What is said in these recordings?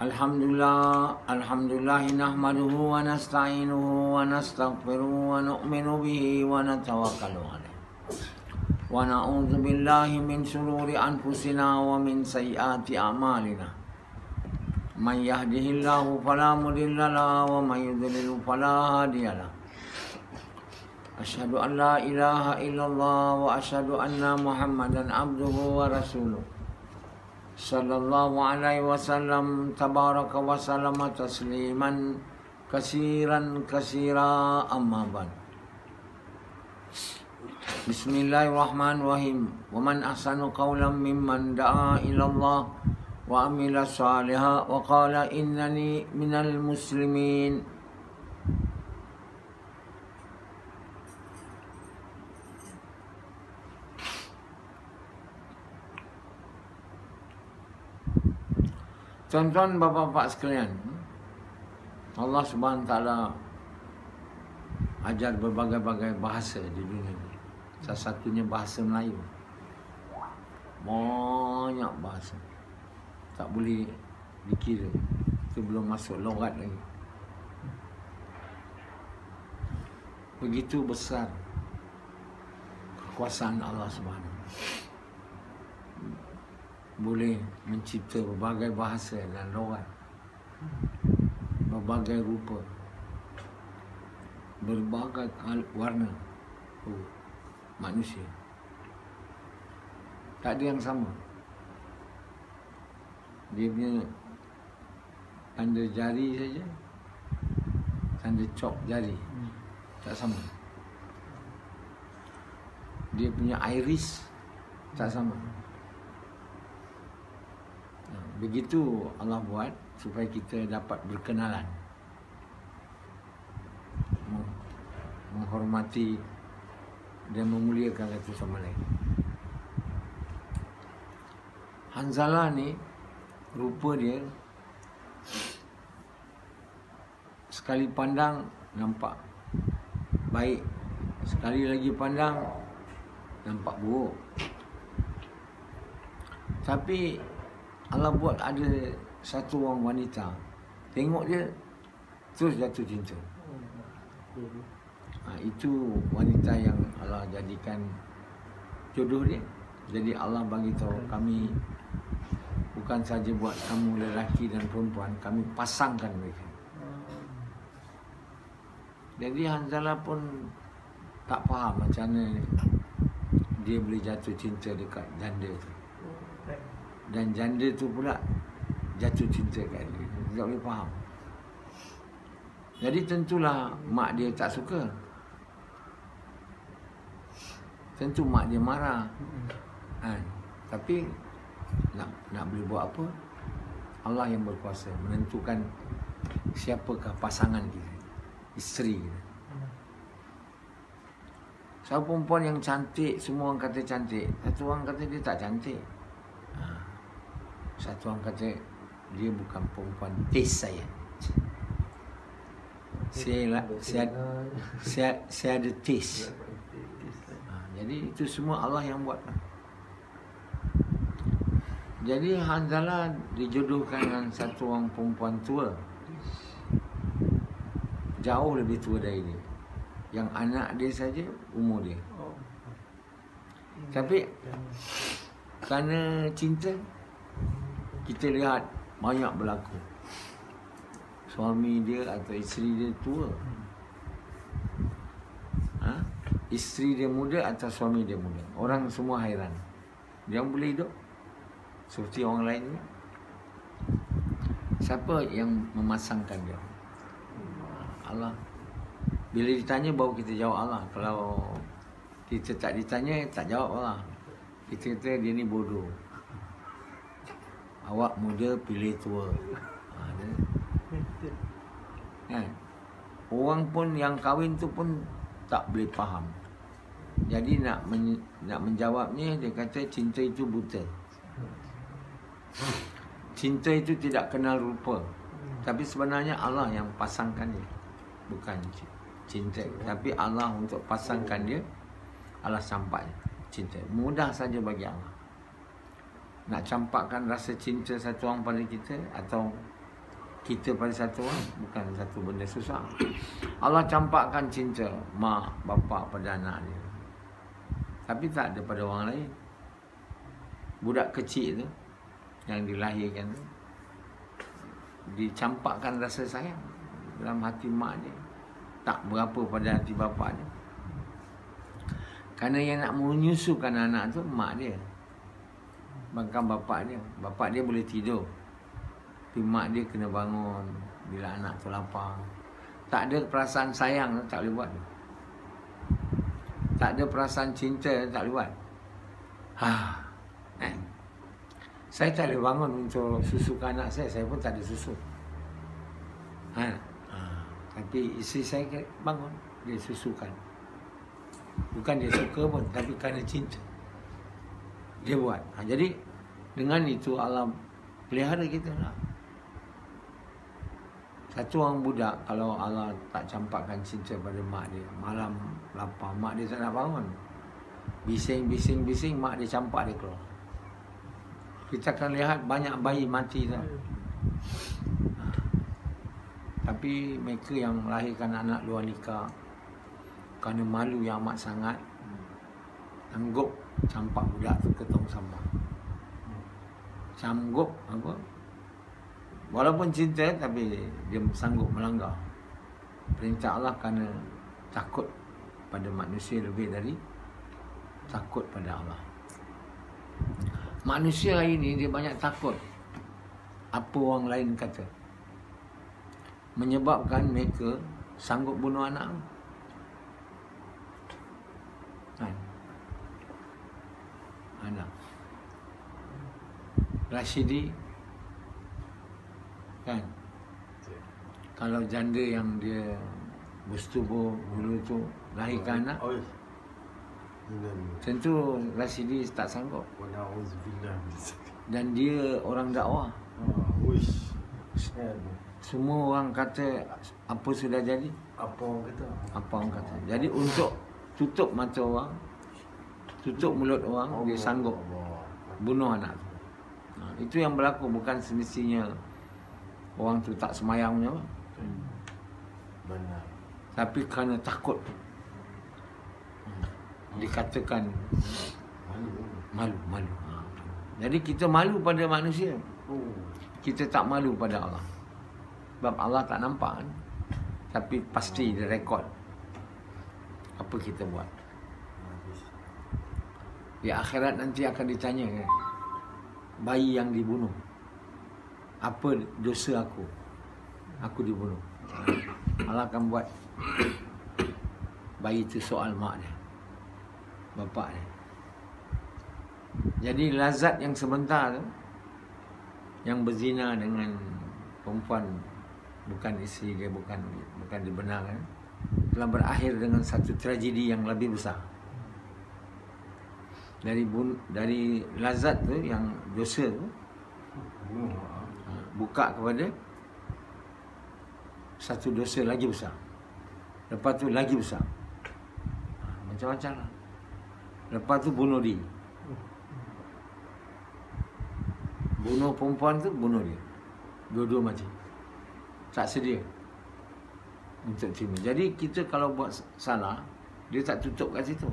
Alhamdulillah nahmaduhu wa nasta'inuhu wa nastaghfiruhu wa nu'minu bihi wa natawakkalu alayh. Wa na'udzu billahi min shururi anfusina wa min sayyiati a'malina. Man yahdihillahu fala mudilla lahu wa man yudlil fala hadiya lahu. Asyhadu an la ilaha illallah wa asyhadu anna Muhammadan abduhu wa rasuluh. Sallallahu alaihi wasallam tabaraka wa sallama tasliman kasiran kasira amma ba'd. Bismillahirrahmanirrahim. Wa man ahsanu qawlan mimman da'a ila Allah wa amila salihan wa qala innani minal muslimin. Tuan-tuan, bapa-bapa sekalian, Allah Subhanahu Wa Taala ajar berbagai-bagai bahasa di dunia ini. Salah satunya bahasa Melayu. Banyak bahasa. Tak boleh dikira. Itu belum masuk logat lagi. Begitu besar kekuasaan Allah Subhanahu. Boleh mencipta berbagai bahasa dan logat, berbagai rupa, berbagai warna manusia. Tak ada yang sama. Dia punya tanda jari saja, tanda cop jari tak sama. Dia punya iris tak sama. Begitu Allah buat supaya kita dapat berkenalan, menghormati dan memuliakan satu sama lain. Hanzalah ni rupa dia sekali pandang nampak baik, sekali lagi pandang nampak buruk. Tapi Allah buat ada satu orang wanita, tengok dia terus jatuh cinta. Itu wanita yang Allah jadikan jodoh dia. Jadi Allah bagi tahu, kami bukan saja buat kamu lelaki dan perempuan, kami pasangkan mereka. Jadi Hanzalah pun tak faham macam mana dia boleh jatuh cinta dekat janda tu. Dan janda tu pula jatuh cinta kat dia. Dia tak boleh faham. Jadi tentulah mak dia tak suka. Tentu mak dia marah. Tapi nak boleh buat apa? Allah yang berkuasa menentukan siapakah pasangan kita, isteri kita. Siapa perempuan yang cantik, semua orang kata cantik. Satu orang kata dia tak cantik. Satu orang kata dia bukan perempuan taste saya. Saya ada taste. Jadi itu semua Allah yang buat. Jadi Hanzalah dijodohkan dengan satu orang perempuan tua, jauh lebih tua dari dia. Yang anak dia saja umur dia. Tapi kerana cinta, kita lihat banyak berlaku. Suami dia atau isteri dia tua, isteri dia muda atau suami dia muda. Orang semua hairan. Dia boleh hidup seperti orang lain ni. Siapa yang memasangkan dia? Allah. Bila ditanya baru kita jawab Allah. Kalau kita tak ditanya, tak jawab Allah. Kita kata dia ni bodoh. Awak muda pilih tua. Orang pun yang kahwin tu pun tak boleh faham. Jadi nak menjawabnya, dia kata cinta itu buta. Cinta itu tidak kenal rupa. Tapi sebenarnya Allah yang pasangkan dia, bukan cinta. Tapi Allah untuk pasangkan dia, Allah sampai cinta. Mudah saja bagi Allah. Nak campakkan rasa cinta satu orang pada kita atau kita pada satu orang, bukan satu benda susah. Allah campakkan cinta mak, bapa pada anak dia. Tapi tak ada pada orang lain. Budak kecil tu, yang dilahirkan tu, dicampakkan rasa sayang dalam hati mak dia. Tak berapa pada hati bapa dia. Kerana yang nak menyusukan anak tu mak dia, bukan bapa dia. Bapa dia boleh tidur, tapi mak dia kena bangun bila anak tu lapar. Tak ada perasaan sayang, tak boleh buat. Tak ada perasaan cinta, tak boleh buat. Saya tak boleh bangun untuk susukan anak saya pun tak ada susu. Tapi isteri saya bangun, dia susukan. Bukan dia suka pun, tapi kerana cinta dia buat. Jadi dengan itu Allah pelihara kita lah. Satu orang budak, kalau Allah tak campakkan cinta pada mak dia, malam lapar, mak dia tak nak bangun, bising, mak dia campak dia keluar. Kita akan lihat banyak bayi mati tak? Tapi mereka yang melahirkan anak luar nikah, kerana malu yang amat sangat, sanggup campak budak tu ke tong sampah. Sanggup apa? Walaupun cinta, tapi dia sanggup melanggar perintah Allah kerana takut pada manusia lebih dari takut pada Allah. Manusia hari ini dia banyak takut apa orang lain kata, menyebabkan mereka sanggup bunuh anak. Anak Rashidi kan, kalau janda yang dia bersetubuh dulu tu lahirkan anak, tentu Rashidi tak sanggup. Dan dia orang dakwah. Semua orang kata apa sudah jadi, apa orang kata. Jadi untuk tutup mata orang, tutup mulut orang, dia sanggup bunuh anak tu. Itu yang berlaku. Bukan semestinya orang tu tak semayang punya, benar. Tapi kerana takut, dikatakan malu. Jadi kita malu pada manusia, kita tak malu pada Allah. Sebab Allah tak nampak kan? Tapi pasti dia rekod apa kita buat. Di akhirat nanti akan ditanya kan, bayi yang dibunuh, apa dosa aku dibunuh. Allah akan buat bayi itu soal mak dia, bapa dia. Jadi lazat yang sebentar tu, yang berzina dengan perempuan bukan isteri dia, bukan dibenarkan, telah berakhir dengan satu tragedi yang lebih besar. Dari lazat tu, yang dosa tu, buka kepada satu dosa lagi besar. Lepas tu lagi besar. Macam-macam lah. Lepas tu bunuh diri. Bunuh perempuan tu, bunuh dia. Dua-dua mati. Tak sedia untuk terima. Jadi kita kalau buat salah, dia tak tutup kat situ.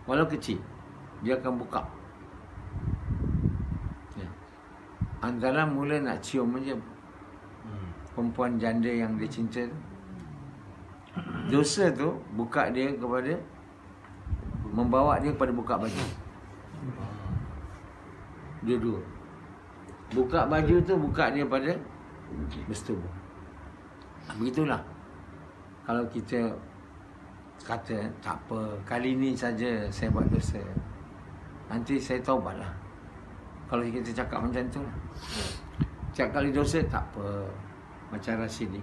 Walau kecil, dia akan buka. Ya. Antara mula nak cium aja perempuan janda yang dia cinta tu, dosa tu buka dia kepada, membawa dia kepada buka baju. Dua-dua. Buka baju tu buka dia pada bersetubuh. Begitulah. Kalau kita kata tak apa, kali ni saja saya buat dosa, nanti saya taubatlah. Kalau kita cakap macam tu lah. Setiap kali dosa tak apa, macam Rashidi,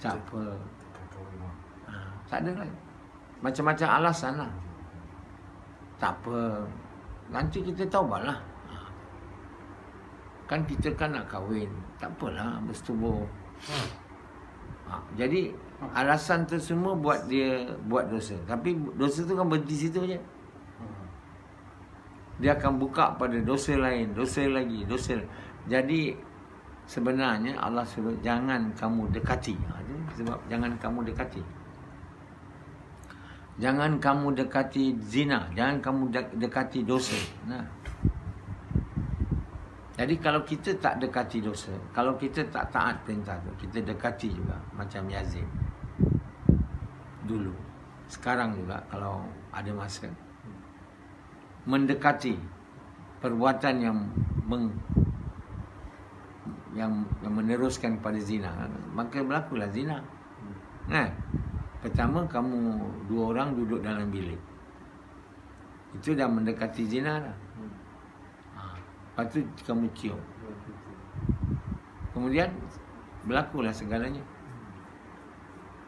tak apa, tak ada lah. Macam-macam alasan lah. Tak apa, nanti kita taubatlah. Kan kita kan nak kahwin, tak apalah bersetubuh. Jadi alasan tu semua buat dia buat dosa. Tapi dosa tu kan berhenti situ je. Dia akan buka pada dosa lain, dosa lagi, dosa. Jadi sebenarnya Allah suruh jangan kamu dekati. Sebab jangan kamu dekati. Jangan kamu dekati zina, jangan kamu dekati dosa. Nah. Jadi kalau kita tak dekati dosa, kalau kita tak taat perintah tu, kita dekati juga macam Yazid dulu. Sekarang juga kalau ada masa mendekati perbuatan yang meneruskan pada zina, maka berlakulah zina. Nah, pertama kamu dua orang duduk dalam bilik, itu dah mendekati zina dah. Lepas tu kamu cium, kemudian berlakulah segalanya.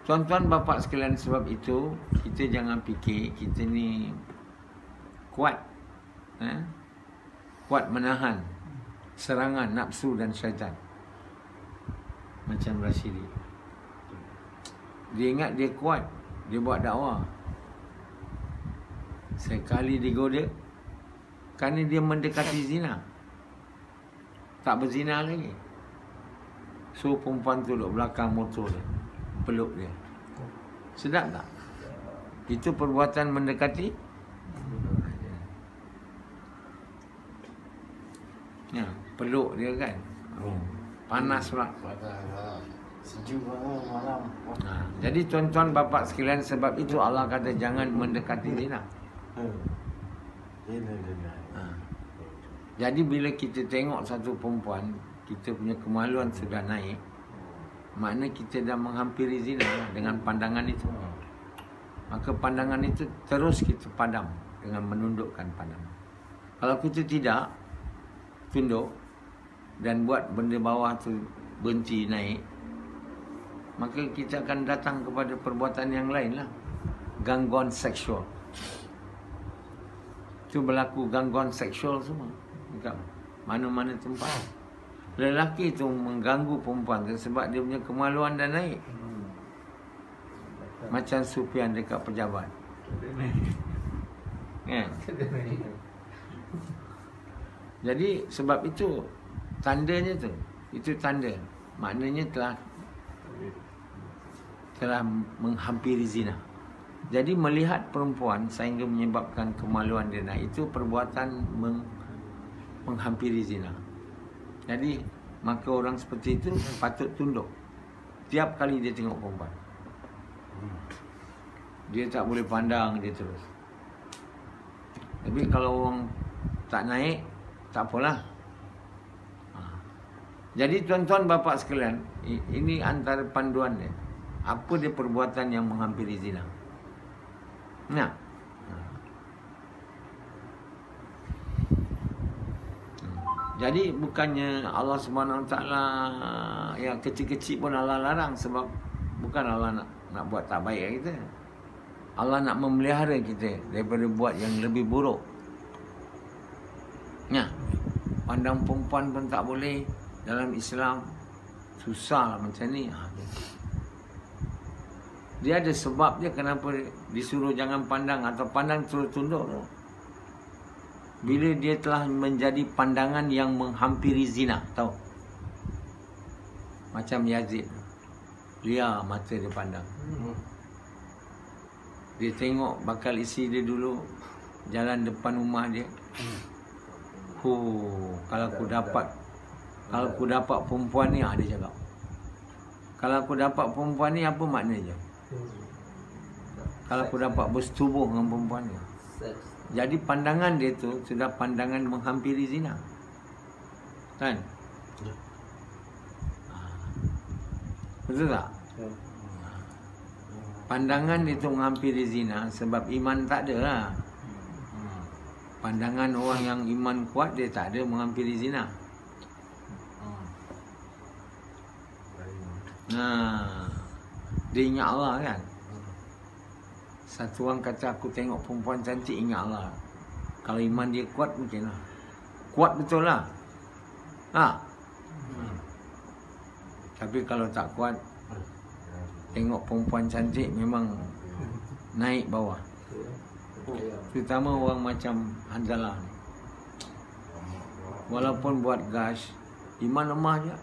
Tuan-tuan bapa sekalian, sebab itu kita jangan fikir kita ni kuat, kuat menahan serangan nafsu dan syaitan macam Rashidi. Dia ingat dia kuat, dia buat dakwah, sekali digoda kerana dia mendekati zina, tak berzina lagi. So perempuan tu duduk belakang motor dia, peluk dia. Sedap tak? Itu perbuatan mendekati. Ya, peluk dia kan. Panas pula. Sejuk malam. Jadi tuan-tuan bapa sekalian, sebab itu Allah kata jangan mendekati zina. Jadi bila kita tengok satu perempuan, kita punya kemaluan sudah naik, makna kita dah menghampiri zina dengan pandangan itu. Maka pandangan itu terus kita padam dengan menundukkan pandangan. Kalau kita tidak tunduk dan buat benda bawah tu berhenti naik, maka kita akan datang kepada perbuatan yang lain lah. Gangguan seksual. Itu berlaku gangguan seksual semua dekat mana-mana tempat. Lelaki tu mengganggu perempuan tu sebab dia punya kemaluan dah naik. Macam Sufyan dekat pejabat. Kan? Jadi sebab itu tandanya tu, itu tanda. Maknanya telah menghampiri zina. Jadi melihat perempuan sehingga menyebabkan kemaluan dia naik, itu perbuatan menghampiri zina. Jadi maka orang seperti itu patut tunduk tiap kali dia tengok perempuan. Dia tak boleh pandang dia terus. Tapi kalau orang tak naik, tak apalah. Jadi tuan-tuan bapa sekalian, ini antara panduan dia. Apa dia perbuatan yang menghampiri zina? Nah, jadi bukannya Allah SWT yang kecil-kecil pun Allah larang, sebab bukan Allah nak buat tak baik kita. Allah nak memelihara kita daripada buat yang lebih buruk. Nah, pandang perempuan pun tak boleh dalam Islam. Susah lah macam ni. Dia ada sebab dia kenapa disuruh jangan pandang atau pandang terus tunduk tu. Bila dia telah menjadi pandangan yang menghampiri zina, tahu? Macam Yazid, liar mata dia pandang. Dia tengok bakal isi dia dulu jalan depan rumah dia. Kalau aku dapat perempuan ni, dia cakap. Kalau aku dapat perempuan ni, apa maknanya? Kalau aku dapat bersetubuh dengan perempuan ni. Jadi pandangan dia tu sudah pandangan menghampiri zina. Kan? Betul tak? Pandangan dia tu menghampiri zina sebab iman tak ada lah. Pandangan orang yang iman kuat, dia tak ada menghampiri zina. Dia ingat Allah kan. Satu orang kata aku tengok perempuan cantik, ingat Allah. Kalau iman dia kuat mungkin lah. Kuat betul lah. Tapi kalau tak kuat, tengok perempuan cantik memang naik bawah. Terutama orang macam Hanzalah ni. Walaupun buat gas, Iman lemah je.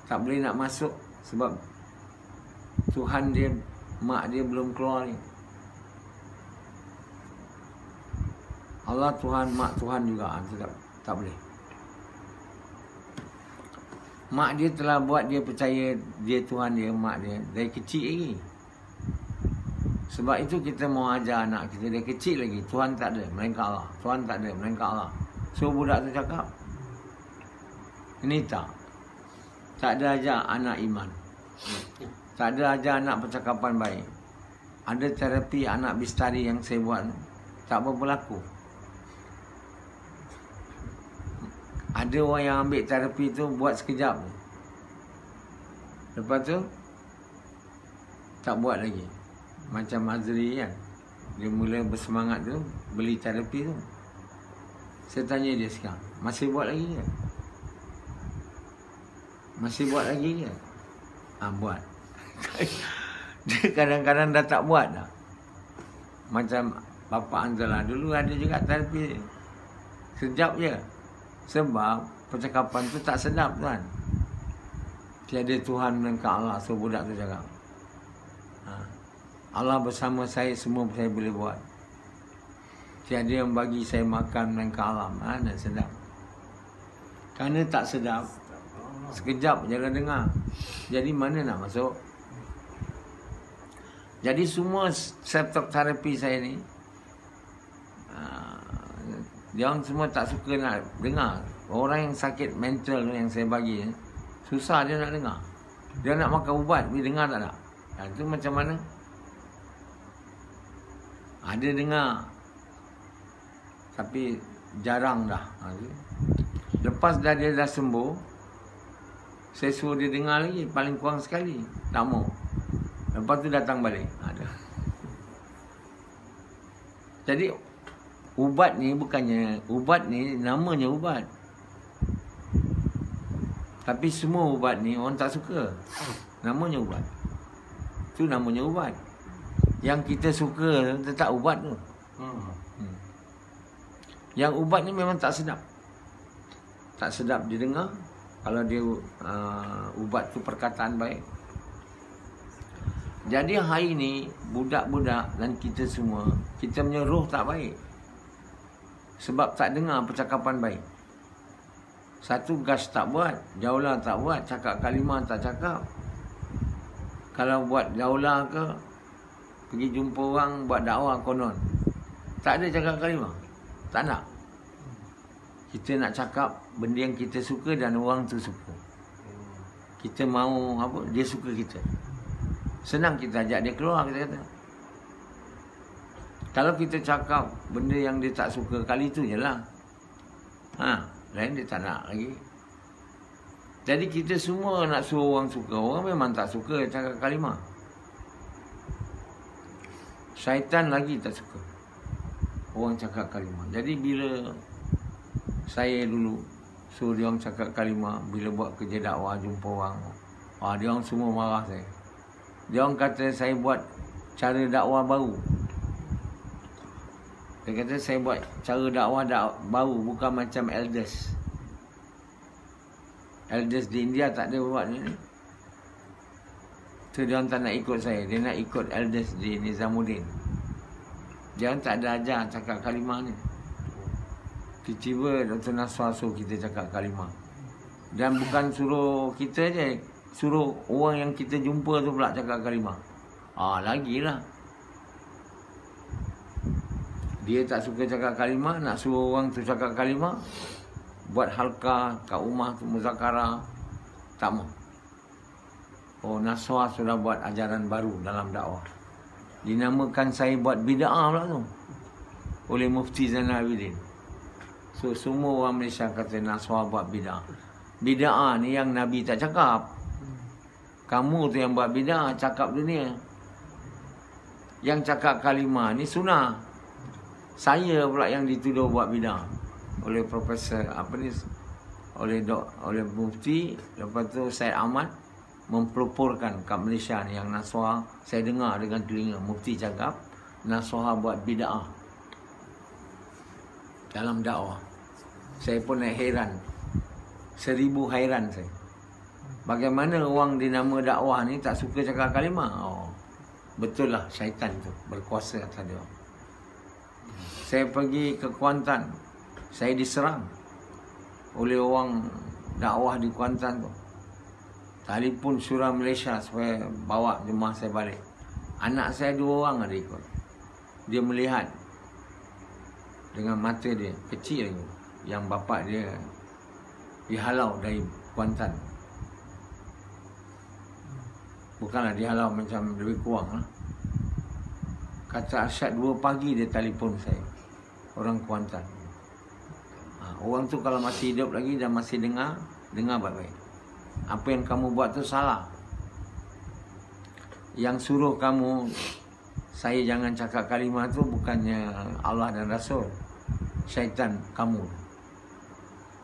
Tak boleh nak masuk sebab Tuhan dia, mak dia belum keluar ni. Allah Tuhan, mak Tuhan juga. Tak boleh. Mak dia telah buat dia percaya dia Tuhan dia, mak dia dari kecil lagi. Sebab itu kita mau ajar anak kita dari kecil lagi, Tuhan tak ada melainkan Allah. Tuhan tak ada melainkan Allah. So budak tu cakap, ini tak ada ajar anak iman. Tak ada ajar anak percakapan baik. Ada terapi anak bistari yang saya buat, tak berlaku. Ada orang yang ambil terapi tu buat sekejap. Lepas tu tak buat lagi. Macam Azri kan, dia mula bersemangat tu beli terapi tu. Saya tanya dia sekarang, masih buat lagi ke? Masih buat lagi ke? Buat. Dia kadang-kadang dah tak buat dah. Macam Bapa Anzala dulu ada juga terapi sekejap je. Sebab percakapan tu tak sedap tuan. Tiada Tuhan melainkan Allah. So budak tu cakap, Allah bersama saya, semua saya boleh buat. Tiada yang bagi saya makan melainkan Allah. Mana sedap. Kerana tak sedap, sekejap jangan dengar. Jadi mana nak masuk? Jadi semua self-talk terapi saya ni, dia orang semua tak suka nak dengar. Orang yang sakit mental yang saya bagi, susah dia nak dengar. Dia nak makan ubat, dia dengar tak nak. Itu macam mana? Ada dengar, tapi jarang dah. Lepas dia dah sembuh, saya suruh dia dengar lagi, paling kurang sekali. Tak mau. Lepas tu datang balik. Ada. Jadi ubat ni bukannya, ubat ni namanya ubat. Tapi semua ubat ni orang tak suka. Namanya ubat. Tu namanya ubat. Yang kita suka tetap ubat tu. Yang ubat ni memang tak sedap. Tak sedap didengar. Kalau dia ubat tu perkataan baik. Jadi hari ni budak-budak dan kita semua, kita punya roh tak baik. Sebab tak dengar percakapan baik. Satu gas tak buat, jaulah tak buat, cakap kalimah tak cakap. Kalau buat jaulah ke, pergi jumpa orang buat dakwah konon, tak ada cakap kalimah. Tak nak. Kita nak cakap benda yang kita suka dan orang tu suka. Kita mau apa, dia suka kita. Senang kita ajak dia keluar, kita kata. Kalau kita cakap benda yang dia tak suka, kali tu je lah. Lain dia tak nak lagi. Jadi kita semua nak suruh orang suka. Orang memang tak suka cakap kalimah. Syaitan lagi tak suka orang cakap kalimah. Jadi bila saya dulu suruh dia orang cakap kalimah, bila buat kerja dakwah, jumpa orang, dia orang semua marah saya. Dia orang kata saya buat cara dakwah baru. Dia kata saya buat cara dakwah baru, bukan macam elders. Elders di India tak ada buat ni. Tu dia orang tak nak ikut saya. Dia nak ikut elders di Nizamuddin. Dia orang tak ada ajar cakap kalimah ni. Tiba-tiba Dr. Naswar suruh kita cakap kalimah. Dan bukan suruh kita je, suruh orang yang kita jumpa tu pula cakap kalimah. Lagilah. Dia tak suka cakap kalimah, nak suruh orang tu cakap kalimah. Buat halqa kat rumah tu, muzakarah. Tak mau. Naswar sudah buat ajaran baru dalam dakwah. Dinamakan saya buat bid'ah pula tu, oleh Mufti Zainal Abidin. So semua orang Malaysia kata Naswar buat bid'ah. Bid'ah ni yang Nabi tak cakap. Kamu tu yang buat bid'ah, cakap dunia. Yang cakap kalimah ni sunnah. Saya pula yang dituduh buat bid'ah oleh Profesor oleh Mufti. Lepas tu Syed Ahmad memproporkan kat Malaysia ni yang Naswar. Saya dengar dengan telinga Mufti cakap Naswar buat bid'ah dalam dakwah. Saya pun heran. 1000 hairan saya. Bagaimana orang dinama dakwah ni tak suka cakap kalimah? Oh, betul lah syaitan tu berkuasa atas dia. Saya pergi ke Kuantan, saya diserang oleh orang dakwah di Kuantan tu. Telefon Syura Malaysia supaya bawa jemaah saya balik. Anak saya 2 orang ada ikut. Dia melihat dengan mata dia, kecil lagi, yang bapa dia dihalau dari Kuantan. Bukanlah dihalau, macam lebih kurang lah. Kata Arsyad 2 pagi dia telefon saya, orang Kuantan. Orang tu kalau masih hidup lagi dan masih dengar baik-baik. Apa yang kamu buat tu salah. Yang suruh kamu saya jangan cakap kalimah tu bukannya Allah dan Rasul. Syaitan kamu.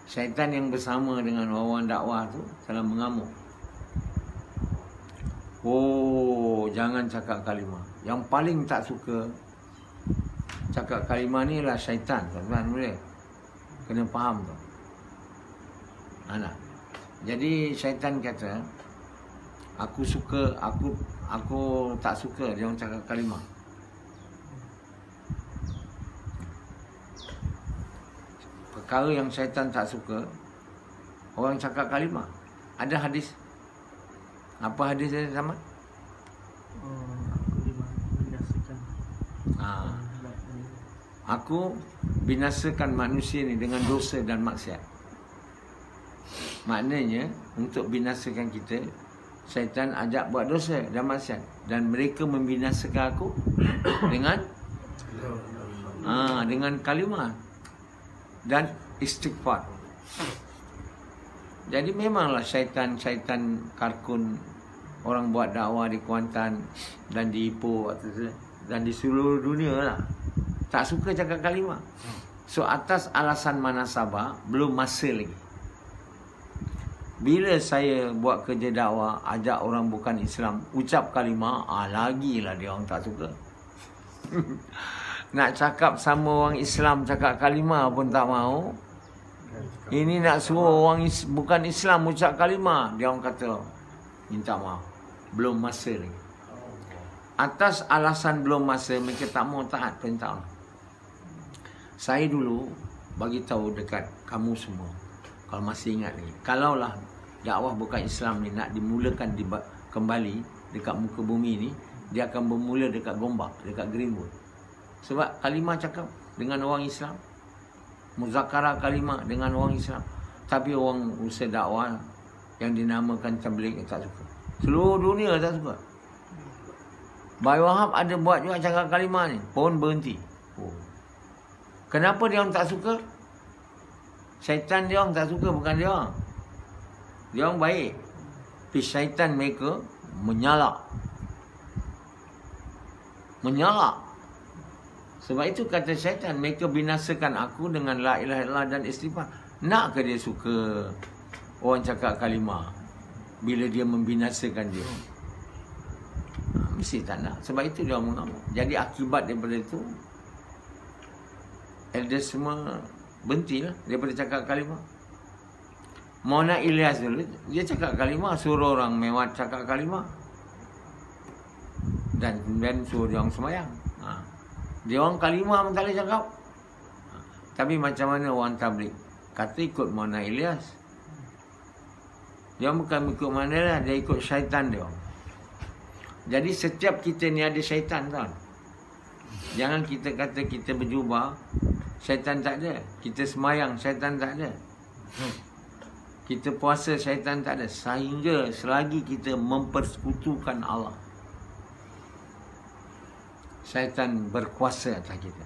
Syaitan yang bersama dengan orang dakwah tu telah mengamuk. Oh, jangan cakap kalimah. Yang paling tak suka cakap kalimah ni lah syaitan. Tuan-tuan boleh kena faham tu. Anak. Jadi syaitan kata, aku tak suka dia orang cakap kalimah. Perkara yang syaitan tak suka orang cakap kalimah. Ada hadis. Apa hadis dia sama? Aku binasakan manusia ni dengan dosa dan maksiat. Maknanya untuk binasakan kita, syaitan ajak buat dosa dan maksiat, dan mereka membinasakan aku dengan kalimah dan istighfar. Jadi memanglah syaitan karkun orang buat dakwah di Kuantan dan di Ipoh dan di seluruh dunia lah tak suka cakap kalimah. So atas alasan manasabah belum masa lagi. Bila saya buat kerja dakwah, ajak orang bukan Islam ucap kalimah, lagilah dia orang tak suka. Nak cakap sama orang Islam cakap kalimah pun tak mau. Ini nak suruh orang bukan Islam ucap kalimah, dia orang kata minta maaf, belum masa lagi. Atas alasan belum masa, mereka tak mau taat perintah Allah. Saya dulu bagi tahu dekat kamu semua, kalau masih ingat lagi, kalaulah dakwah bukan Islam ni nak dimulakan kembali dekat muka bumi ni, dia akan bermula dekat Gombak, dekat Greenwood. Sebab kalimah cakap dengan orang Islam, muzakarah kalimah dengan orang Islam. Tapi orang usaha dakwah yang dinamakan tabligh tak suka. Seluruh dunia tak suka. Bayi Wahab ada buat juga cakap kalimah ni, pun berhenti. Kenapa dia orang tak suka? Syaitan dia orang tak suka, bukan dia orang. Dia orang baik. Tapi syaitan mereka menyalak. Sebab itu kata syaitan, mereka binasakan aku dengan la ilaha illallah dan istighfar. Nak ke dia suka orang cakap kalimah bila dia membinasakan dia? Mesti tak nak. Sebab itu dia mengamuk. Jadi akibat daripada itu, elders semua berhentilah daripada cakap kalimah. Maulana Ilyas dulu, dia cakap kalimah, suruh orang Mewat cakap kalimah. Dan kemudian suruh dia orang sembahyang. Dia orang kalimah pun tak boleh cakap. Tapi macam mana orang tabligh? Kata ikut Maulana Ilyas. Dia bukan ikut Maulana Ilyas, dia ikut syaitan dia. Jadi setiap kita ni ada syaitan, kan? Jangan kita kata kita berjubah, syaitan tak ada. Kita semayang, syaitan tak ada. Kita puasa, syaitan tak ada. Sehingga selagi kita mempersekutukan Allah, syaitan berkuasa atas kita.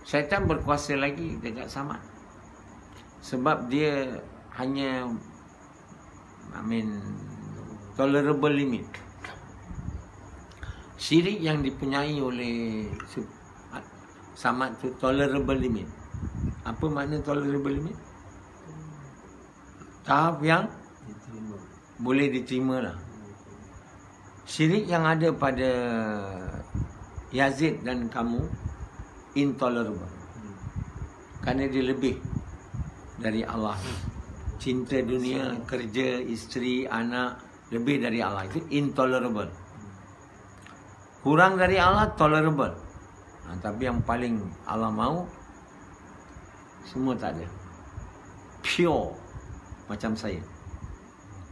Syaitan berkuasa lagi dekat Samad. Sebab dia hanya tolerable limit. Syirik yang dipunyai oleh Samad tu tolerable limit. Apa makna tolerable limit? Tahap yang boleh diterima lah. Syirik yang ada pada Yazid dan kamu intolerable. Kerana dia lebih dari Allah. cinta dunia, kerja, isteri, anak lebih dari Allah, itu intolerable. Kurang dari Allah tolerable. Tapi yang paling Allah mau semua tak ada. Pure macam saya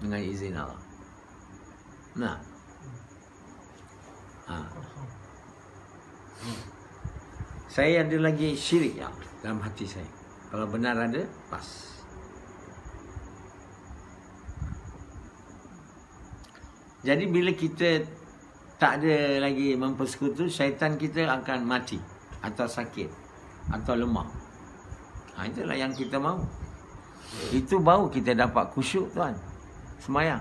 dengan izin Allah. Nah. Saya ada lagi syirik ya dalam hati saya. Kalau benar ada, pas. Jadi bila kita tak ada lagi mempersekutu, syaitan kita akan mati atau sakit atau lemah. Itulah yang kita mahu. Itu baru kita dapat khusyuk, tuan. Semayang.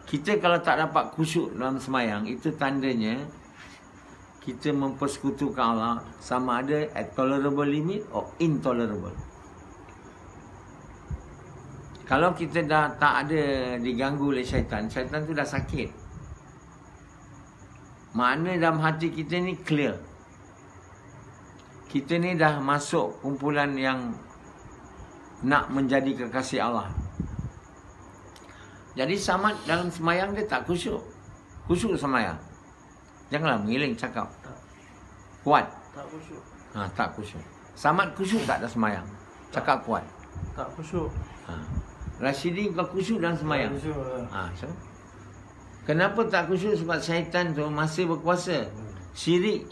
Kita kalau tak dapat khusyuk dalam semayang, itu tandanya kita mempersekutukan Allah, sama ada at tolerable limit or intolerable. Kalau kita dah tak ada diganggu oleh syaitan, syaitan tu dah sakit. Makna dalam hati kita ni clear. Kita ni dah masuk kumpulan yang nak menjadi kekasih Allah. Jadi Samad dalam semayang dia tak khusyuk. Khusyuk semayang. Janganlah mengiling cakap. Kuat. Tak khusyuk. Tak khusyuk. Samad khusyuk tak ada semayang. Cakap kuat. Tak khusyuk. Rashidi kau khusyuk dalam semayang. Tak khusyuk. So? Kenapa tak khusyuk? Sebab syaitan tu masih berkuasa. Syirik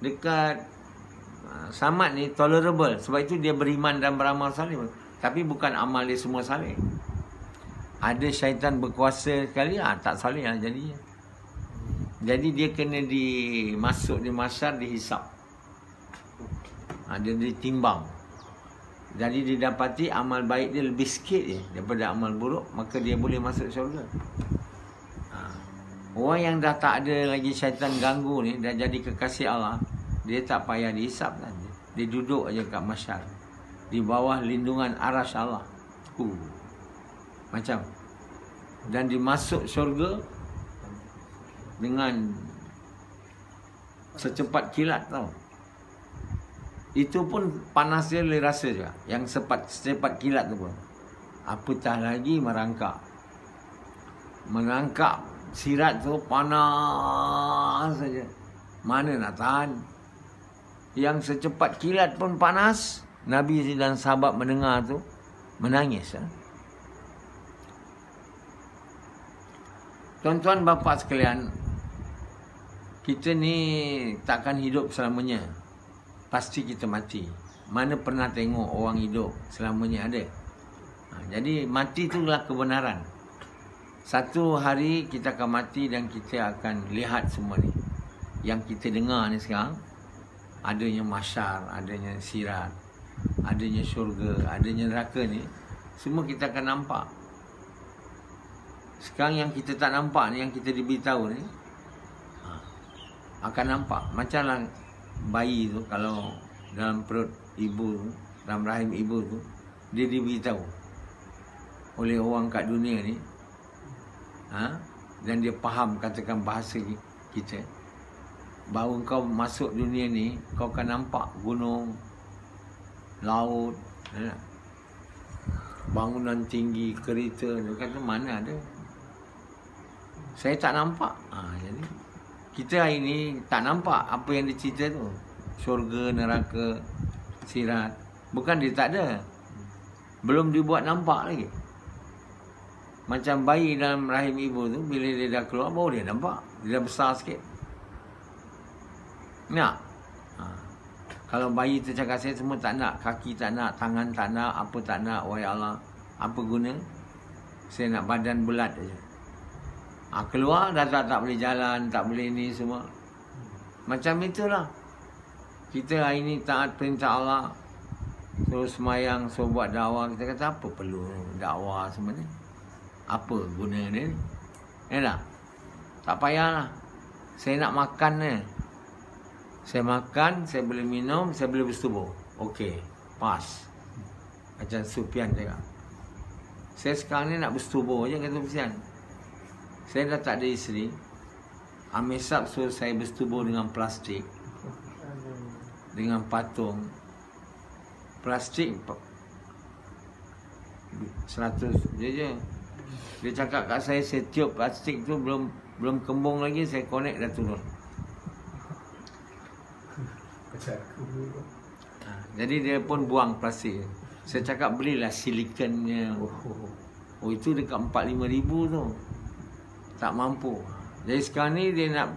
dekat Samad ni tolerable. Sebab itu dia beriman dan beramal saleh. Tapi bukan amal dia semua saleh. Ada syaitan berkuasa sekali, tak saleh lah jadinya. Jadi dia kena masuk di masyar, dihisap. Dia ditimbang. Jadi didapati amal baik dia lebih sikit je daripada amal buruk, maka dia boleh masuk syurga. Orang yang dah tak ada lagi syaitan ganggu ni, dah jadi kekasih Allah, dia tak payah dihisap kan. Dia duduk aja kat masyar, di bawah lindungan arasy Allah. Macam. Dan dimasuk syurga dengan secepat kilat, tau. Itu pun panas dia boleh rasa juga. Yang secepat kilat tu pun. Apatah lagi merangkak. Merangkak sirat tu panas saja. Mana nak tahan? Yang secepat kilat pun panas. Nabi dan sahabat mendengar tu menangis. Tuan-tuan bapa sekalian, kita ni takkan hidup selamanya. Pasti kita mati. Mana pernah tengok orang hidup selamanya, ada? Jadi mati itulah kebenaran. Satu hari kita akan mati dan kita akan lihat semua ni. Yang kita dengar ni sekarang, adanya mahsyar, adanya sirat, adanya syurga, adanya neraka ni, semua kita akan nampak. Sekarang yang kita tak nampak ni, yang kita diberitahu ni, akan nampak. Macamlah bayi tu, kalau dalam perut ibu tu, dalam rahim ibu tu, dia diberitahu oleh orang kat dunia ni, dan dia faham, katakan bahasa kita, bahawa kau masuk dunia ni, kau akan nampak gunung, laut, bangunan tinggi, kereta. Dia kata mana ada. Saya tak nampak. Jadi kita hari ni tak nampak apa yang dia cerita tu. Syurga, neraka, sirat. Bukan dia tak ada. Belum dibuat nampak lagi. Macam bayi dalam rahim ibu tu, bila dia dah keluar, baru dia nampak. Dia dah besar sikit. Nak? Kalau bayi tu cakap, saya semua tak nak. Kaki tak nak, tangan tak nak, apa tak nak. Wahai Allah, apa guna? Saya nak badan bulat aja. Keluar dah tak boleh jalan, tak boleh ni semua. Macam itulah. Kita hari ni taat perintah Allah, terus semayang, suruh buat dakwah. Kita kata apa perlu dakwah semua ni? Apa guna dia ni? Tak? Tak payahlah. Saya nak makan ni. Saya makan, saya boleh minum, saya boleh bersetubuh. Okey, pas. Macam Sufyan cakap. Saya sekarang ni nak bersetubuh je, kata Sufyan. Saya dah tak ada isteri. Amisab suruh saya bersetubuh dengan plastik, dengan patung. Plastik 100 je. Dia cakap kat saya tiup plastik tu belum kembung lagi, saya connect dah turun. Jadi dia pun buang plastik. Saya cakap belilah silikonnya. Oh itu dekat 4-5 ribu tu. Tak mampu. Jadi sekarang ni dia nak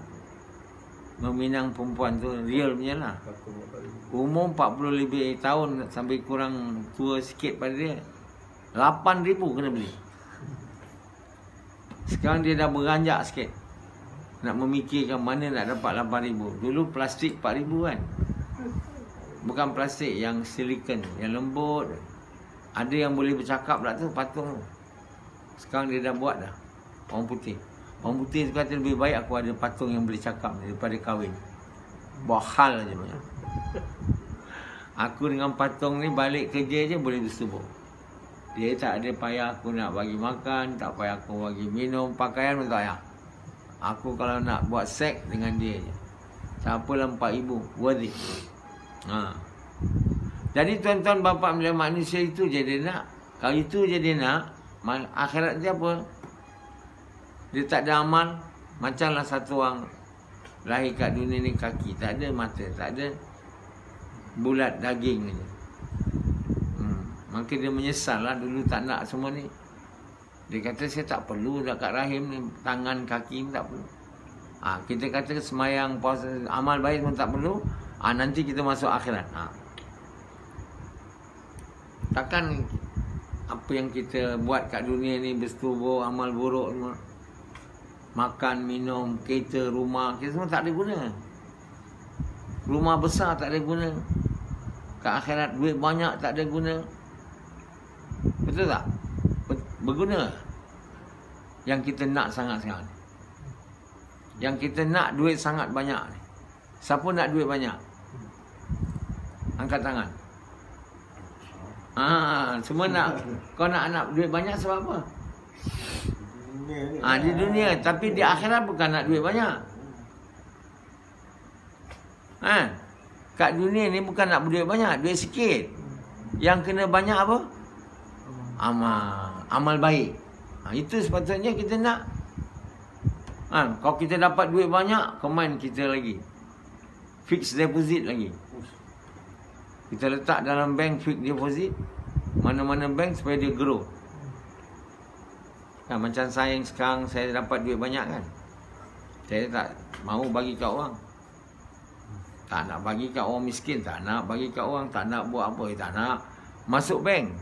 meminang perempuan tu real punya lah. Umur 40 lebih tahun sampai kurang tua sikit pada dia. 8 ribu kena beli. Sekarang dia dah beranjak sikit. Nak memikirkan mana nak dapat 8 ribu. Dulu plastik 4 ribu kan. Bukan plastik, yang silikon, yang lembut. Ada yang boleh bercakap lah tu, patung tu. Sekarang dia dah buat dah. Orang putih. Orang putih tu kata lebih baik aku ada patung yang boleh cakap daripada kahwin. Buat hal je banyak. Aku dengan patung ni balik kerja je boleh bersetubuh. Dia tak ada payah aku nak bagi makan, tak payah aku bagi minum, pakaian pun tak payah. Aku kalau nak buat seks dengan dia je. Tak apalah 4,000, worth it. Jadi tuan-tuan bapa bila manusia itu je dia nak. Kalau itu je dia nak, akhirat dia apa? Dia tak ada amal. Macamlah satu orang lahir kat dunia ni kaki, tak ada mata, tak ada, bulat daging je. Maka dia menyesal lah dulu tak nak semua ni. Dia kata saya tak perlu dah kat rahim ni, tangan kaki ni tak perlu. Kita kata semayang, puasa, amal baik pun tak perlu. Nanti kita masuk akhirat. Takkan apa yang kita buat kat dunia ni bersetubuh, amal buruk semua, makan, minum, kereta, rumah, kita semua tak ada guna. Rumah besar tak ada guna. Kat akhirat duit banyak tak ada guna. Betul tak? Berguna. Yang kita nak sangat sekarang. Yang kita nak duit sangat banyak. Siapa nak duit banyak? Angkat tangan. Semua nak. Kau nak duit banyak sebab apa? Di dunia. Tapi di akhirat bukan nak duit banyak. Kat dunia ni bukan nak duit banyak, duit sikit. Yang kena banyak apa? Amal baik. Itu sepatutnya kita nak. Kalau kita dapat duit banyak, combine kita lagi. Fixed deposit lagi. Kita letak dalam bank fixed deposit. Mana-mana bank supaya dia grow. Macam saya yang sekarang saya dapat duit banyak kan. Saya tak mahu bagi kat orang. Tak nak bagi kat orang miskin, tak nak bagi kat orang, tak nak buat apa, tak nak. Masuk bank.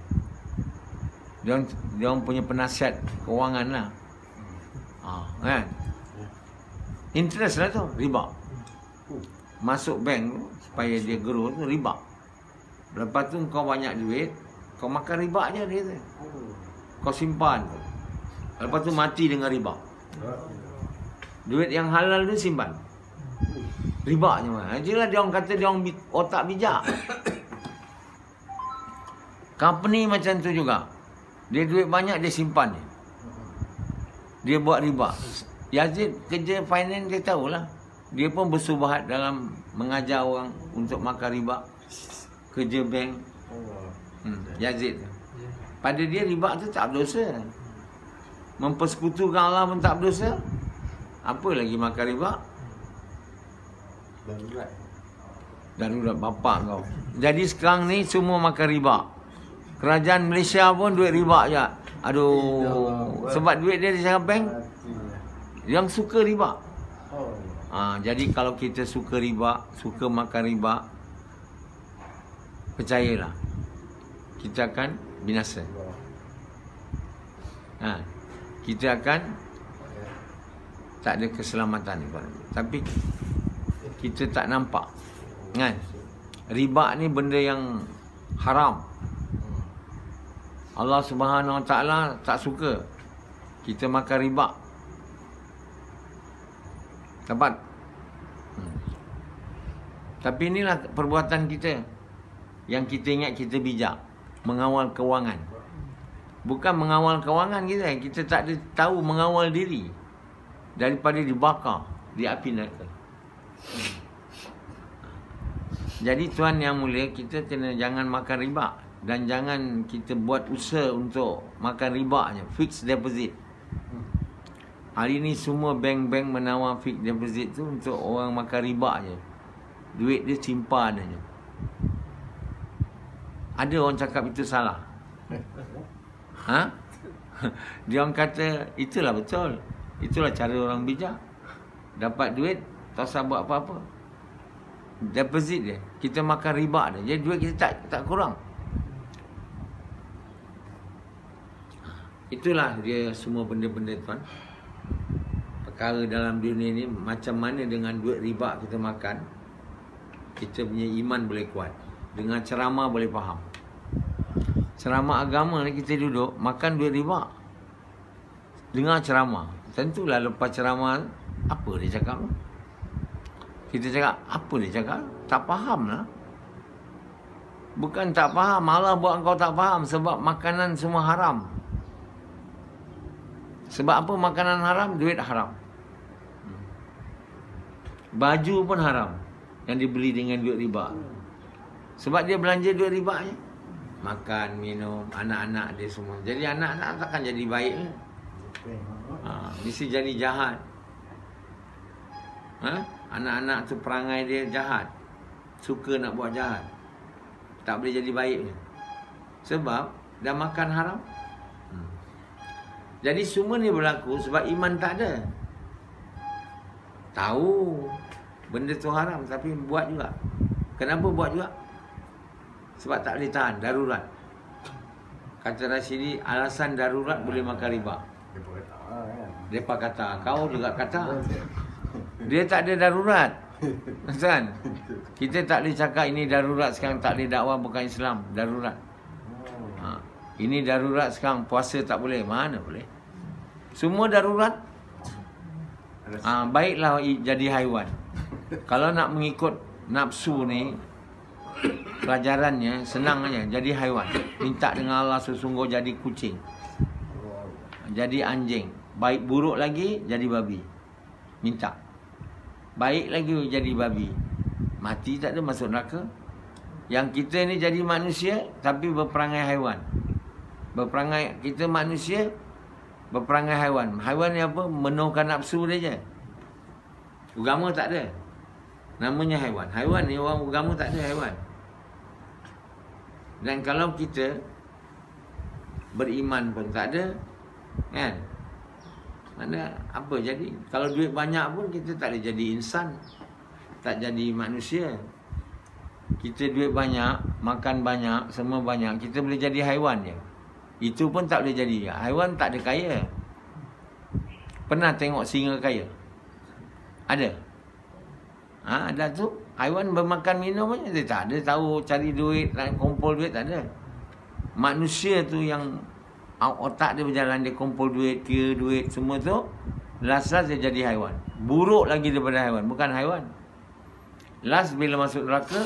Dia orang punya penasihat kewangan lah. Kan? Interest lah tu, riba. Masuk bank tu, supaya dia grow tu, riba. Lepas tu kau banyak duit, kau makan riba je dia tu. Kau simpan tu. Lepas tu mati dengan riba. Duit yang halal tu simpan. Riba je mana. Itulah dia orang kata dia orang otak bijak. Company macam tu juga. Dia duit banyak dia simpan je. Dia buat riba. Yazid kerja finance dia tahulah. Dia pun bersubahat dalam mengajar orang untuk makan riba. Kerja bank. Yazid. Pada dia riba tu tak berdosa. Mempersekutukan Allah pun tak berdosa. Apa lagi makan riba? Darurat bapak kau. Jadi sekarang ni semua makan riba. Kerajaan Malaysia pun duit riba je. Aduh. Sebab duit dia di bank. Yang suka riba. Jadi kalau kita suka riba, suka makan riba, percayalah, kita akan binasa. Kita akan tak ada keselamatan. Tapi kita tak nampak. Kan? Riba ni benda yang haram. Allah Subhanahu Wa Taala tak suka kita makan riba. Dapat. Tapi inilah perbuatan kita. Yang kita ingat kita bijak. Mengawal kewangan. Bukan mengawal kewangan kita. Kita tak ada tahu mengawal diri. Daripada dibakar di api neraka. Jadi tuan yang mulia, kita kena jangan makan riba. Dan jangan kita buat usaha untuk makan riba je. Fixed deposit. Hari ni semua bank-bank menawar fixed deposit tu untuk orang makan riba je. Duit dia simpan je. Ada orang cakap itu salah. Ha? Dia orang kata itulah betul. Itulah cara orang bijak. Dapat duit, tak usah buat apa-apa. Deposit dia. Kita makan riba dia. Jadi duit kita tak kurang. Itulah dia semua benda-benda tuan. Perkara dalam dunia ni macam mana dengan duit riba kita makan, kita punya iman boleh kuat. Dengan ceramah boleh faham. Ceramah agama ni kita duduk makan duit riba. Dengar ceramah. Tentulah lepas ceramah apa dia cakap? Kita cakap apa dia cakap? Tak faham lah. Bukan tak faham, malah buat kau tak faham sebab makanan semua haram. Sebab apa makanan haram? Duit haram. Baju pun haram yang dibeli dengan duit riba. Sebab dia belanja duit riba je. Makan, minum, anak-anak dia semua. Jadi anak-anak takkan jadi baik. Mesti jadi jahat. Anak-anak tu perangai dia jahat. Suka nak buat jahat. Tak boleh jadi baik. Sebab dah makan haram. Jadi semua ni berlaku sebab iman tak ada. Tahu benda tu haram tapi buat juga. Kenapa buat juga? Sebab tak boleh tahan, darurat. Kata Rashidi, alasan darurat boleh makan riba. Depa kata, kau juga kata. Dia tak ada darurat. Kan? Kita tak boleh cakap ini darurat sekarang tak boleh dakwah bukan Islam. Darurat. Ini darurat sekarang puasa tak boleh. Mana boleh? Semua darurat. Baiklah jadi haiwan. Kalau nak mengikut nafsu ni, pelajarannya senang aja. Jadi haiwan. Minta dengan Allah sesungguh jadi kucing. Jadi anjing. Baik buruk lagi jadi babi. Minta. Baik lagi jadi babi. Mati tak ada masuk neraka. Yang kita ni jadi manusia tapi berperangai haiwan. Berperangai kita manusia berperangai haiwan. Haiwan ni apa? Menuhkan nafsu dia je. Agama tak ada. Namanya haiwan. Haiwan ni orang agama tak ada haiwan. Dan kalau kita beriman pun tak ada, kan? Mana apa jadi? Kalau duit banyak pun kita tak boleh jadi insan. Tak jadi manusia. Kita duit banyak, makan banyak, semua banyak, kita boleh jadi haiwan je. Itu pun tak boleh jadi. Haiwan tak ada kaya. Pernah tengok singa kaya? Ada? Ada tu. Haiwan bermakan minum aja. Dia tak ada tahu cari duit, nak kumpul duit, tak ada. Manusia tu yang otak dia berjalan, dia kumpul duit, kira duit, semua tu. Last-last dia jadi haiwan. Buruk lagi daripada haiwan. Bukan haiwan. Last bila masuk neraka,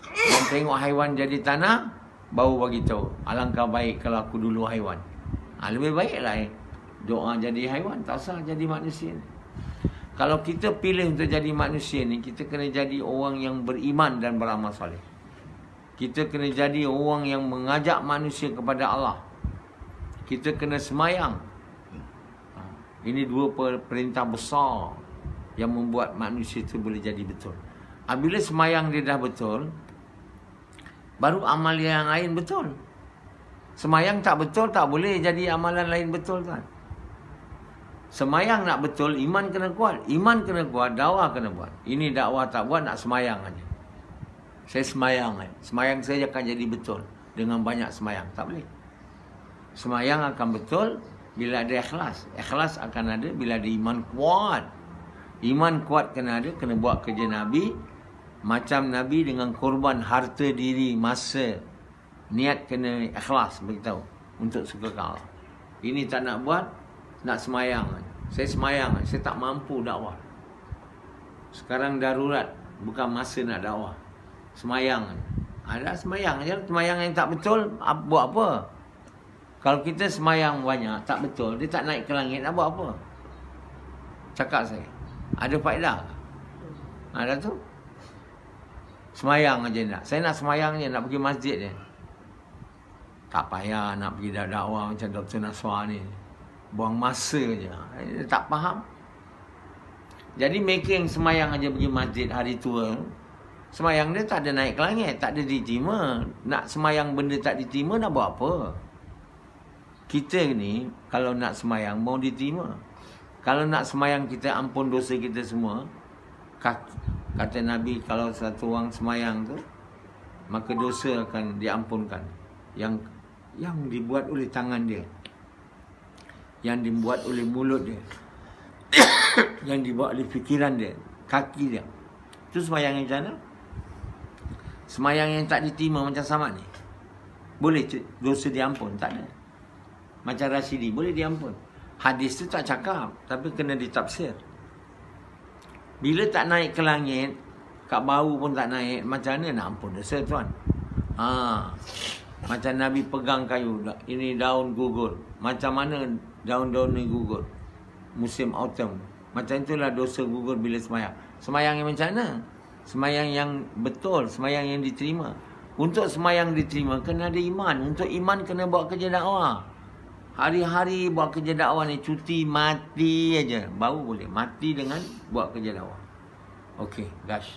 dan tengok haiwan jadi tanah, baru bagi tahu, alangkah baik kalau aku dulu haiwan. Lebih baiklah doa jadi haiwan, tak usah jadi manusia. Kalau kita pilih untuk jadi manusia ni, kita kena jadi orang yang beriman dan beramal soleh. Kita kena jadi orang yang mengajak manusia kepada Allah. Kita kena semayang. Ini dua perintah besar yang membuat manusia itu boleh jadi betul. Bila semayang dia dah betul, baru amal yang lain betul. Semayang tak betul, tak boleh jadi amalan lain betul kan. Semayang nak betul, iman kena kuat. Iman kena kuat, dakwah kena buat. Ini dakwah tak buat, nak semayang aja. Saya semayang aja. Semayang saya akan jadi betul dengan banyak semayang. Tak boleh. Semayang akan betul bila ada ikhlas. Ikhlas akan ada bila ada iman kuat. Iman kuat kena ada, kena buat kerja Nabi. Macam Nabi dengan korban harta diri, masa. Niat kena ikhlas, beritahu. Untuk suka Allah. Ini tak nak buat, nak semayang. Saya semayang, saya tak mampu dakwah. Sekarang darurat, bukan masa nak dakwah. Semayang. Ada semayang je. Semayang yang tak betul, buat apa? Kalau kita semayang banyak, tak betul, dia tak naik ke langit, nak buat apa? Cakap saya. Ada faedah? Ada tu? Semayang aja nak. Saya nak semayang je, nak pergi masjid je. Tak payah nak pergi dakwah macam Dr. Naswar ni. Buang masa je. Dia tak faham. Jadi mereka yang semayang aja pergi masjid hari tua, semayang dia tak ada naik ke langit, tak ada diterima. Nak semayang benda tak diterima, nak buat apa? Kita ni, kalau nak semayang, mau diterima. Kalau nak semayang kita ampun dosa kita semua, kata Nabi, kalau satu orang semayang tu, maka dosa akan diampunkan. Yang dibuat oleh tangan dia, yang dibuat oleh mulut dia, yang dibuat oleh fikiran dia, kaki dia. Itu semayang yang macam mana? Semayang yang tak diterima macam Samad ni, boleh dosa diampun? Tak ada. Macam Rashidi, boleh diampun. Hadis tu tak cakap, tapi kena ditafsir. Bila tak naik ke langit, kat bau pun tak naik, macam mana nak ampun dosa tuan? Macam Nabi pegang kayu, ini daun gugur. Macam mana daun-daun ni gugur? Musim autumn. Macam itulah dosa gugur bila semayang. Semayang yang macam mana? Semayang yang betul, semayang yang diterima. Untuk semayang diterima, kena ada iman. Untuk iman, kena buat kerja dakwah. Hari-hari buat kerja dakwah ni, cuti mati aja. Baru boleh mati dengan buat kerja dakwah. Okey, Dash.